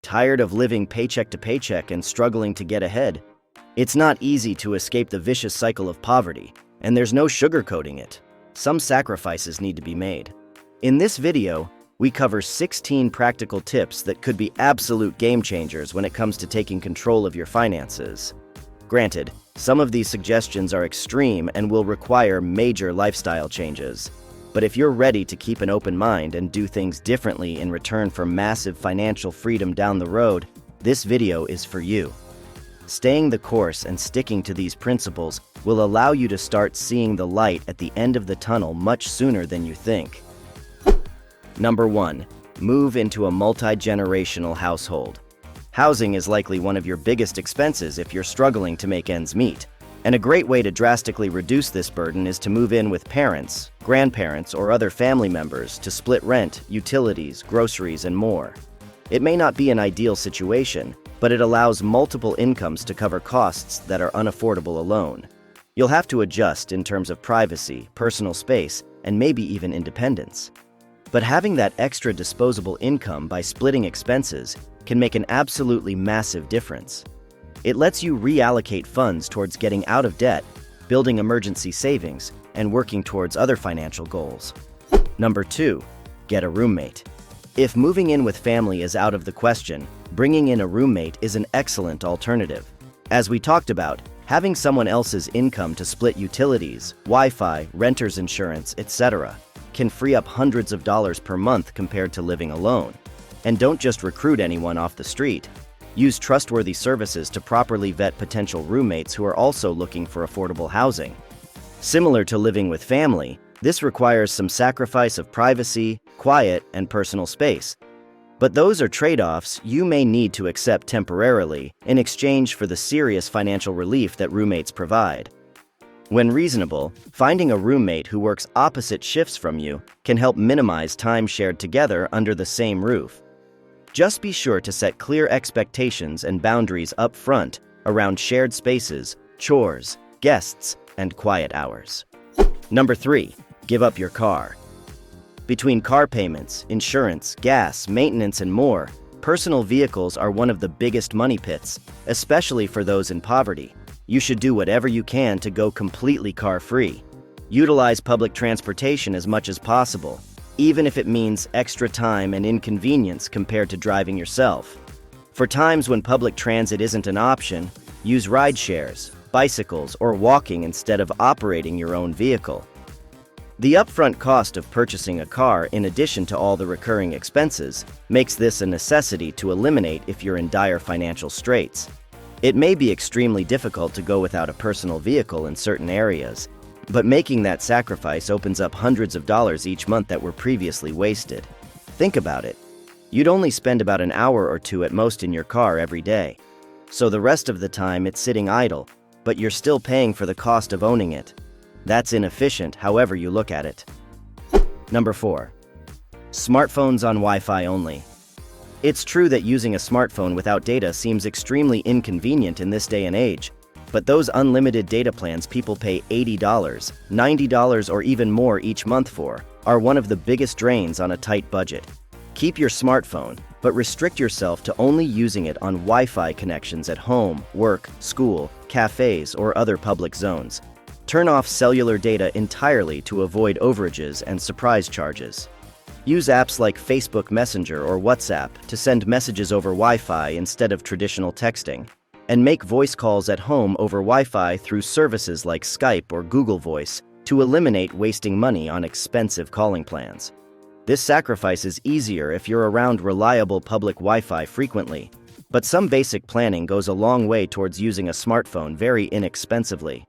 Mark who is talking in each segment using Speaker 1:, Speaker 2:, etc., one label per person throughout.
Speaker 1: Tired of living paycheck to paycheck and struggling to get ahead? It's not easy to escape the vicious cycle of poverty, and there's no sugarcoating it. Some sacrifices need to be made. In this video, we cover 16 practical tips that could be absolute game changers when it comes to taking control of your finances. Granted, some of these suggestions are extreme and will require major lifestyle changes. But if you're ready to keep an open mind and do things differently in return for massive financial freedom down the road, this video is for you. Staying the course and sticking to these principles will allow you to start seeing the light at the end of the tunnel much sooner than you think. Number 1. Move into a multi-generational household. Housing is likely one of your biggest expenses if you're struggling to make ends meet. And a great way to drastically reduce this burden is to move in with parents, grandparents, or other family members to split rent, utilities, groceries, and more. It may not be an ideal situation, but it allows multiple incomes to cover costs that are unaffordable alone. You'll have to adjust in terms of privacy, personal space, and maybe even independence. But having that extra disposable income by splitting expenses can make an absolutely massive difference. It lets you reallocate funds towards getting out of debt, building emergency savings, and working towards other financial goals. Number 2. Get a roommate. If moving in with family is out of the question, bringing in a roommate is an excellent alternative. As we talked about, having someone else's income to split utilities, Wi-Fi, renter's insurance, etc. can free up hundreds of dollars per month compared to living alone. And don't just recruit anyone off the street. Use trustworthy services to properly vet potential roommates who are also looking for affordable housing. Similar to living with family, this requires some sacrifice of privacy, quiet, and personal space. But those are trade-offs you may need to accept temporarily in exchange for the serious financial relief that roommates provide. When reasonable, finding a roommate who works opposite shifts from you can help minimize time shared together under the same roof. Just be sure to set clear expectations and boundaries up front around shared spaces, chores, guests, and quiet hours. Number 3. Give up your car. Between car payments, insurance, gas, maintenance, and more, personal vehicles are one of the biggest money pits, especially for those in poverty. You should do whatever you can to go completely car-free. Utilize public transportation as much as possible, even if it means extra time and inconvenience compared to driving yourself. For times when public transit isn't an option, use ride shares, bicycles, or walking instead of operating your own vehicle. The upfront cost of purchasing a car, in addition to all the recurring expenses, makes this a necessity to eliminate if you're in dire financial straits. It may be extremely difficult to go without a personal vehicle in certain areas, but making that sacrifice opens up hundreds of dollars each month that were previously wasted. Think about it. You'd only spend about an hour or two at most in your car every day. So the rest of the time it's sitting idle, but you're still paying for the cost of owning it. That's inefficient, however you look at it. Number 4. Smartphones on Wi-Fi only. It's true that using a smartphone without data seems extremely inconvenient in this day and age, but those unlimited data plans people pay $80, $90, or even more each month for are one of the biggest drains on a tight budget. Keep your smartphone, but restrict yourself to only using it on Wi-Fi connections at home, work, school, cafes, or other public zones. Turn off cellular data entirely to avoid overages and surprise charges. Use apps like Facebook Messenger or WhatsApp to send messages over Wi-Fi instead of traditional texting. And make voice calls at home over Wi-Fi through services like Skype or Google Voice to eliminate wasting money on expensive calling plans. This sacrifice is easier if you're around reliable public Wi-Fi frequently, but some basic planning goes a long way towards using a smartphone very inexpensively.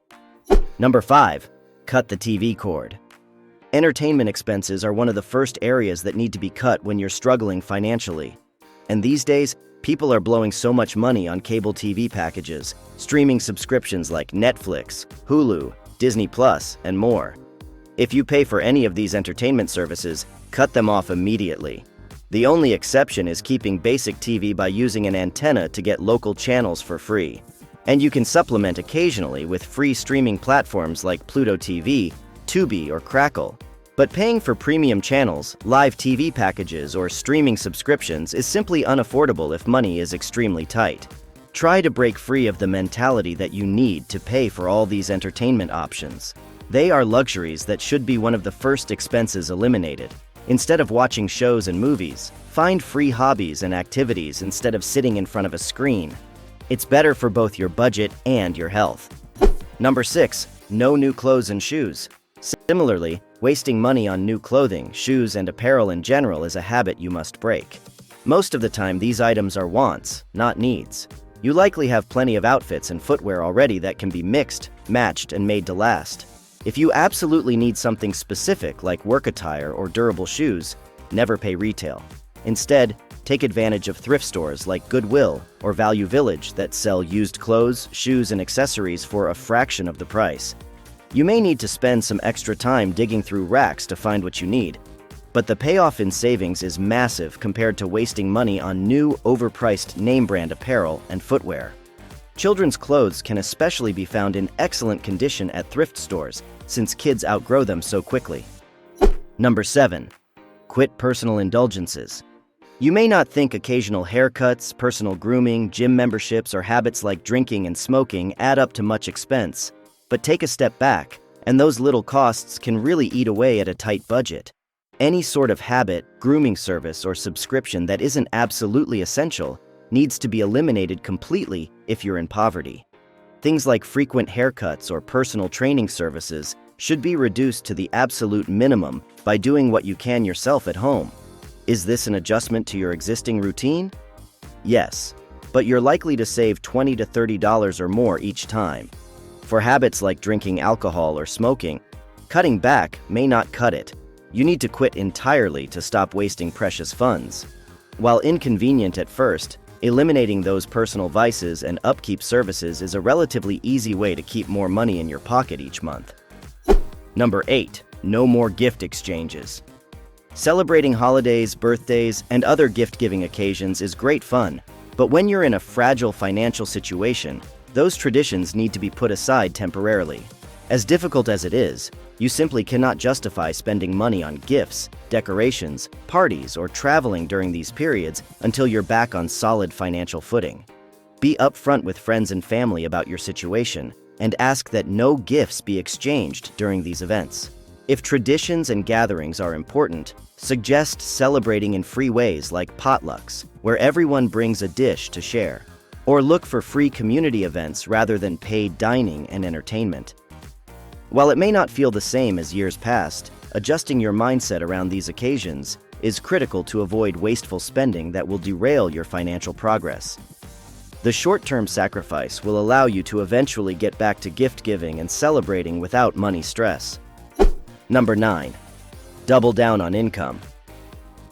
Speaker 1: Number 5. Cut the TV cord. Entertainment expenses are one of the first areas that need to be cut when you're struggling financially. And these days, people are blowing so much money on cable TV packages, streaming subscriptions like Netflix, Hulu, Disney+, and more. If you pay for any of these entertainment services, cut them off immediately. The only exception is keeping basic TV by using an antenna to get local channels for free. And you can supplement occasionally with free streaming platforms like Pluto TV, Tubi, or Crackle. But paying for premium channels, live TV packages, or streaming subscriptions is simply unaffordable if money is extremely tight. Try to break free of the mentality that you need to pay for all these entertainment options. They are luxuries that should be one of the first expenses eliminated. Instead of watching shows and movies, find free hobbies and activities instead of sitting in front of a screen. It's better for both your budget and your health. Number 6. No new clothes and shoes. Similarly, wasting money on new clothing, shoes, and apparel in general is a habit you must break. Most of the time, these items are wants, not needs. You likely have plenty of outfits and footwear already that can be mixed, matched, and made to last. If you absolutely need something specific like work attire or durable shoes, never pay retail. Instead, take advantage of thrift stores like Goodwill or Value Village that sell used clothes, shoes, and accessories for a fraction of the price. You may need to spend some extra time digging through racks to find what you need, but the payoff in savings is massive compared to wasting money on new, overpriced name-brand apparel and footwear. Children's clothes can especially be found in excellent condition at thrift stores, since kids outgrow them so quickly. Number 7. Quit personal indulgences. You may not think occasional haircuts, personal grooming, gym memberships, or habits like drinking and smoking add up to much expense. But take a step back, and those little costs can really eat away at a tight budget. Any sort of habit, grooming service, or subscription that isn't absolutely essential needs to be eliminated completely if you're in poverty. Things like frequent haircuts or personal training services should be reduced to the absolute minimum by doing what you can yourself at home. Is this an adjustment to your existing routine? Yes, but you're likely to save $20 to $30 or more each time. For habits like drinking alcohol or smoking, cutting back may not cut it. You need to quit entirely to stop wasting precious funds. While inconvenient at first, eliminating those personal vices and upkeep services is a relatively easy way to keep more money in your pocket each month. Number 8. No more gift exchanges. Celebrating holidays, birthdays, and other gift-giving occasions is great fun, but when you're in a fragile financial situation, those traditions need to be put aside temporarily. As difficult as it is, you simply cannot justify spending money on gifts, decorations, parties, or traveling during these periods until you're back on solid financial footing. Be upfront with friends and family about your situation and ask that no gifts be exchanged during these events. If traditions and gatherings are important, suggest celebrating in free ways like potlucks, where everyone brings a dish to share. Or look for free community events rather than paid dining and entertainment. While it may not feel the same as years past, adjusting your mindset around these occasions is critical to avoid wasteful spending that will derail your financial progress. The short-term sacrifice will allow you to eventually get back to gift-giving and celebrating without money stress. Number 9. Double down on income.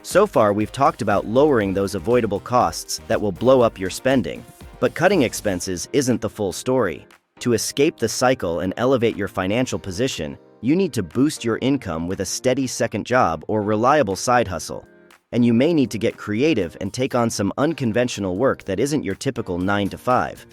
Speaker 1: So far, we've talked about lowering those avoidable costs that will blow up your spending, but cutting expenses isn't the full story. To escape the cycle and elevate your financial position, you need to boost your income with a steady second job or reliable side hustle. And you may need to get creative and take on some unconventional work that isn't your typical 9-to-5.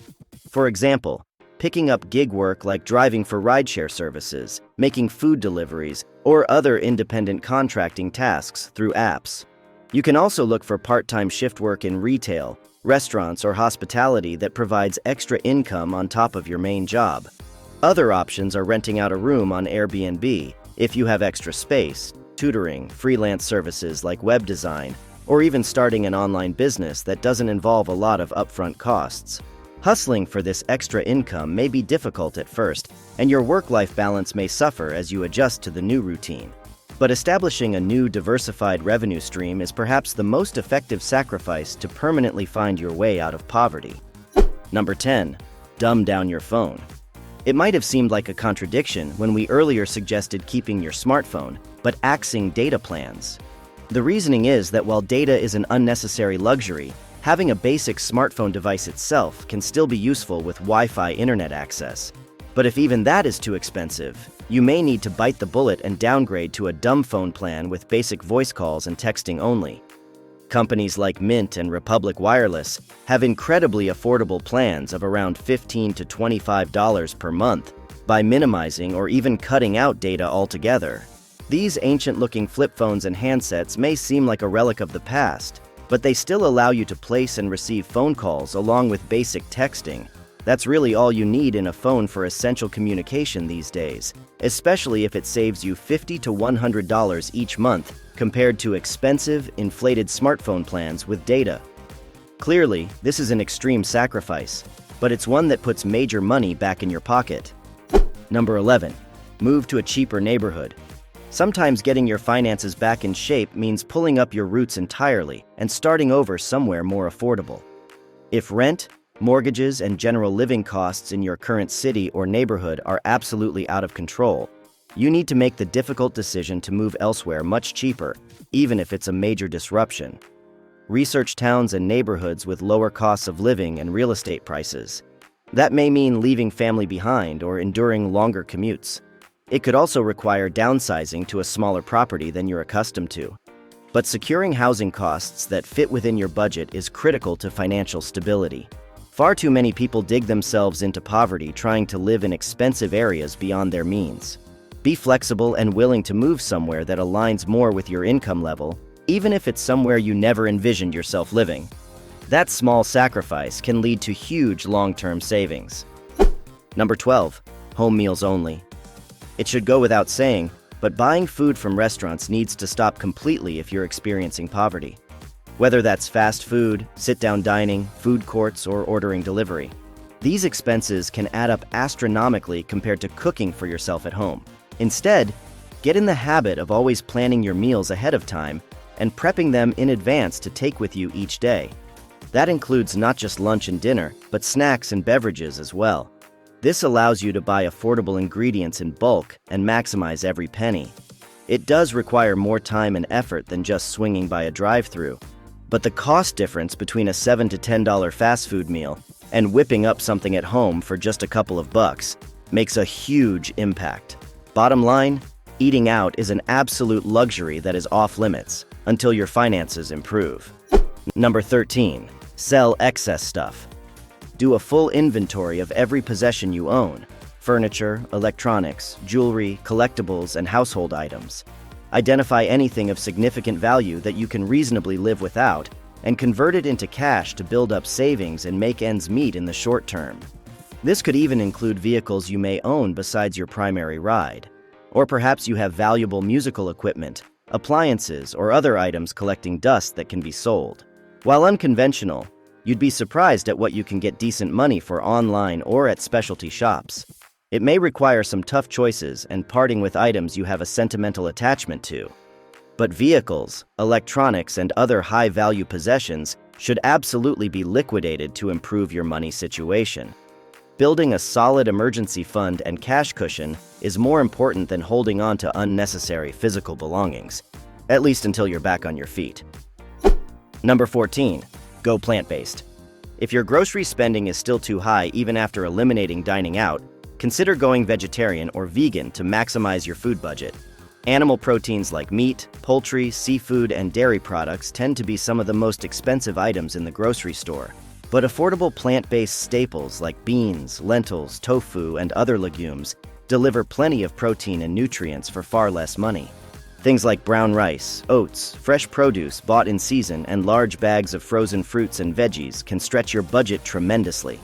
Speaker 1: For example, picking up gig work like driving for rideshare services, making food deliveries, or other independent contracting tasks through apps. You can also look for part-time shift work in retail, restaurants, or hospitality that provides extra income on top of your main job. Other options are renting out a room on Airbnb if you have extra space, tutoring, freelance services like web design, or even starting an online business that doesn't involve a lot of upfront costs. Hustling for this extra income may be difficult at first, and your work-life balance may suffer as you adjust to the new routine. But establishing a new diversified revenue stream is perhaps the most effective sacrifice to permanently find your way out of poverty. Number 10. Dumb down your phone. It might have seemed like a contradiction when we earlier suggested keeping your smartphone, but axing data plans. The reasoning is that while data is an unnecessary luxury, having a basic smartphone device itself can still be useful with Wi-Fi internet access. But if even that is too expensive, you may need to bite the bullet and downgrade to a dumb phone plan with basic voice calls and texting only. Companies like Mint and Republic Wireless have incredibly affordable plans of around $15 to $25 per month by minimizing or even cutting out data altogether. These ancient-looking flip phones and handsets may seem like a relic of the past, but they still allow you to place and receive phone calls along with basic texting. That's really all you need in a phone for essential communication these days, especially if it saves you $50 to $100 each month compared to expensive, inflated smartphone plans with data. Clearly, this is an extreme sacrifice, but it's one that puts major money back in your pocket. Number 11. Move to a cheaper neighborhood. Sometimes getting your finances back in shape means pulling up your roots entirely and starting over somewhere more affordable. If rent, mortgages, and general living costs in your current city or neighborhood are absolutely out of control, you need to make the difficult decision to move elsewhere much cheaper, even if it's a major disruption. Research towns and neighborhoods with lower costs of living and real estate prices. That may mean leaving family behind or enduring longer commutes. It could also require downsizing to a smaller property than you're accustomed to. But securing housing costs that fit within your budget is critical to financial stability. Far too many people dig themselves into poverty trying to live in expensive areas beyond their means. Be flexible and willing to move somewhere that aligns more with your income level, even if it's somewhere you never envisioned yourself living. That small sacrifice can lead to huge long-term savings. Number 12. Home meals only. It should go without saying, but buying food from restaurants needs to stop completely if you're experiencing poverty. Whether that's fast food, sit-down dining, food courts, or ordering delivery. These expenses can add up astronomically compared to cooking for yourself at home. Instead, get in the habit of always planning your meals ahead of time and prepping them in advance to take with you each day. That includes not just lunch and dinner, but snacks and beverages as well. This allows you to buy affordable ingredients in bulk and maximize every penny. It does require more time and effort than just swinging by a drive-thru, but the cost difference between a $7 to $10 fast food meal and whipping up something at home for just a couple of bucks makes a huge impact. Bottom line, eating out is an absolute luxury that is off limits until your finances improve. Number 13. Sell excess stuff. Do a full inventory of every possession you own: furniture, electronics, jewelry, collectibles, and household items. Identify anything of significant value that you can reasonably live without and convert it into cash to build up savings and make ends meet in the short term. This could even include vehicles you may own besides your primary ride. Or perhaps you have valuable musical equipment, appliances, or other items collecting dust that can be sold. While unconventional, you'd be surprised at what you can get decent money for online or at specialty shops. It may require some tough choices and parting with items you have a sentimental attachment to. But vehicles, electronics, and other high-value possessions should absolutely be liquidated to improve your money situation. Building a solid emergency fund and cash cushion is more important than holding on to unnecessary physical belongings, at least until you're back on your feet. Number 14. Go plant-based. If your grocery spending is still too high even after eliminating dining out, consider going vegetarian or vegan to maximize your food budget. Animal proteins like meat, poultry, seafood, and dairy products tend to be some of the most expensive items in the grocery store. But affordable plant-based staples like beans, lentils, tofu, and other legumes deliver plenty of protein and nutrients for far less money. Things like brown rice, oats, fresh produce bought in season, and large bags of frozen fruits and veggies can stretch your budget tremendously.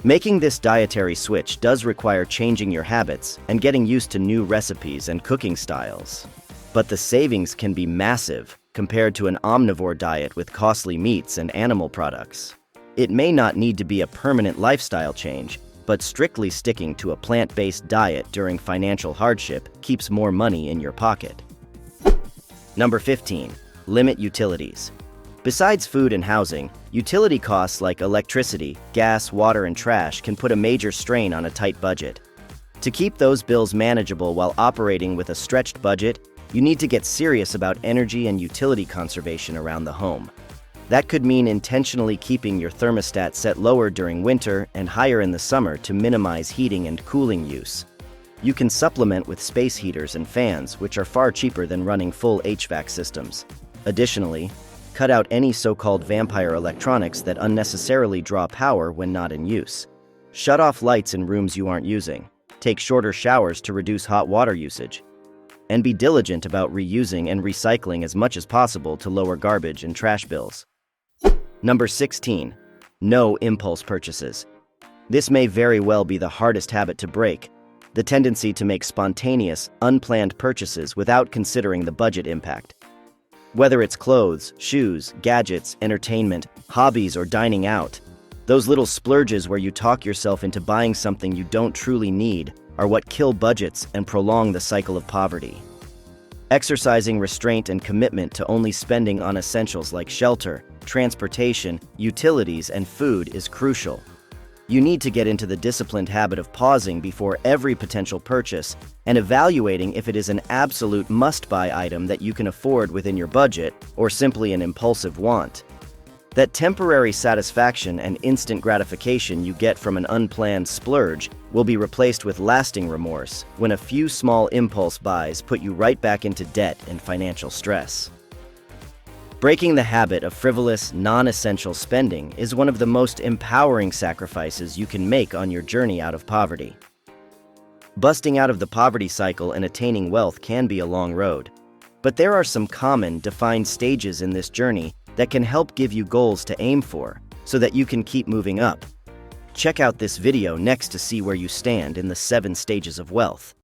Speaker 1: Making this dietary switch does require changing your habits and getting used to new recipes and cooking styles. But the savings can be massive compared to an omnivore diet with costly meats and animal products. It may not need to be a permanent lifestyle change, but strictly sticking to a plant-based diet during financial hardship keeps more money in your pocket. Number 15. Limit utilities. Besides food and housing, utility costs like electricity, gas, water, and trash can put a major strain on a tight budget. To keep those bills manageable while operating with a stretched budget, you need to get serious about energy and utility conservation around the home. That could mean intentionally keeping your thermostat set lower during winter and higher in the summer to minimize heating and cooling use. You can supplement with space heaters and fans, which are far cheaper than running full HVAC systems. Additionally, cut out any so-called vampire electronics that unnecessarily draw power when not in use. Shut off lights in rooms you aren't using. Take shorter showers to reduce hot water usage. and be diligent about reusing and recycling as much as possible to lower garbage and trash bills. Number 16. No impulse purchases. This may very well be the hardest habit to break, the tendency to make spontaneous, unplanned purchases without considering the budget impact. Whether it's clothes, shoes, gadgets, entertainment, hobbies, or dining out, those little splurges where you talk yourself into buying something you don't truly need are what kill budgets and prolong the cycle of poverty. Exercising restraint and commitment to only spending on essentials like shelter, transportation, utilities, and food is crucial. You need to get into the disciplined habit of pausing before every potential purchase and evaluating if it is an absolute must-buy item that you can afford within your budget or simply an impulsive want. That temporary satisfaction and instant gratification you get from an unplanned splurge will be replaced with lasting remorse when a few small impulse buys put you right back into debt and financial stress. Breaking the habit of frivolous, non-essential spending is one of the most empowering sacrifices you can make on your journey out of poverty. Busting out of the poverty cycle and attaining wealth can be a long road, but there are some common, defined stages in this journey that can help give you goals to aim for so that you can keep moving up. Check out this video next to see where you stand in the 7 stages of wealth.